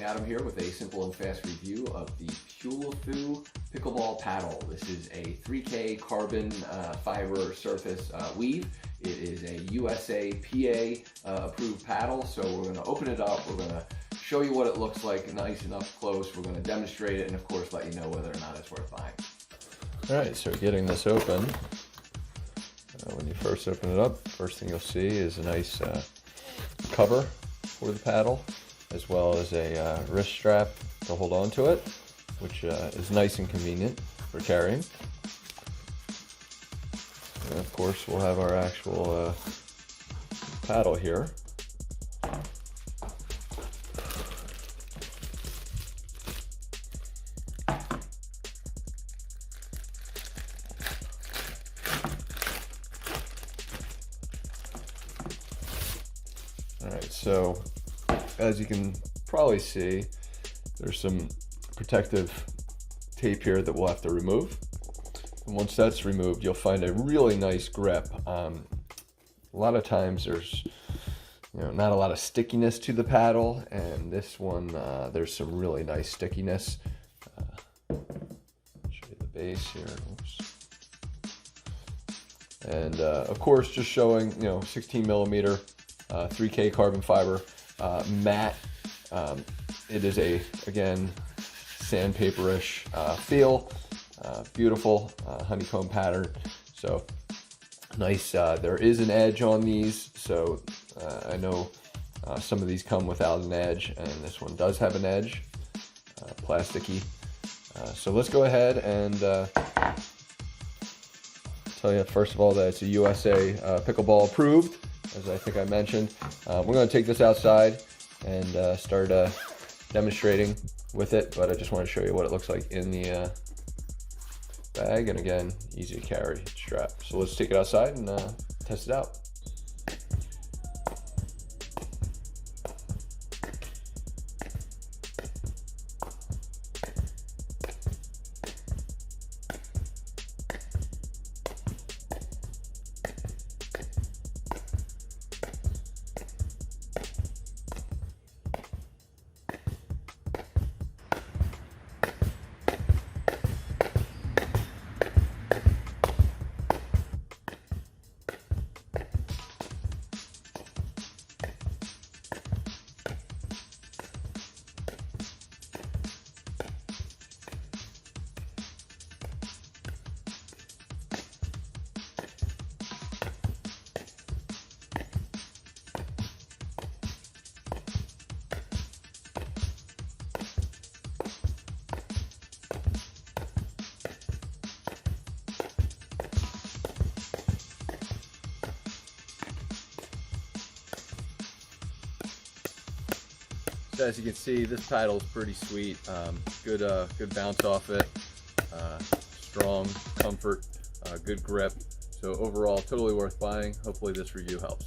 Adam here with a simple and fast review of the PUELEFU Pickleball Paddle. This is a 3K carbon fiber surface weave. It is a USAPA approved paddle, so we're going to open it up. We're going to show you what it looks like nice and up close. We're going to demonstrate it and of course let you know whether or not it's worth buying. Alright, so getting this open, when you first open it up, first thing you'll see is a nice cover for the paddle, as well as a wrist strap to hold on to it, which is nice and convenient for carrying. And of course we'll have our actual paddle here. Alright, so as you can probably see, there's some protective tape here that we'll have to remove. And once that's removed, you'll find a really nice grip. A lot of times there's not a lot of stickiness to the paddle, and this one there's some really nice stickiness. Show you the base here. Oops. And of course, just showing 16 millimeter 3K carbon fiber matte. It is again sandpaperish feel, beautiful honeycomb pattern. So nice. There is an edge on these, so I know some of these come without an edge, and this one does have an edge, plasticky. So let's go ahead and tell you first of all that it's a USA Pickleball approved, as I think I mentioned. We're going to take this outside and start demonstrating with it, but I just want to show you what it looks like in the bag, and again, easy to carry strap. So let's take it outside and test it out. So as you can see, this paddle is pretty sweet. Good bounce off it, strong comfort, good grip. So overall, totally worth buying. Hopefully this review helps.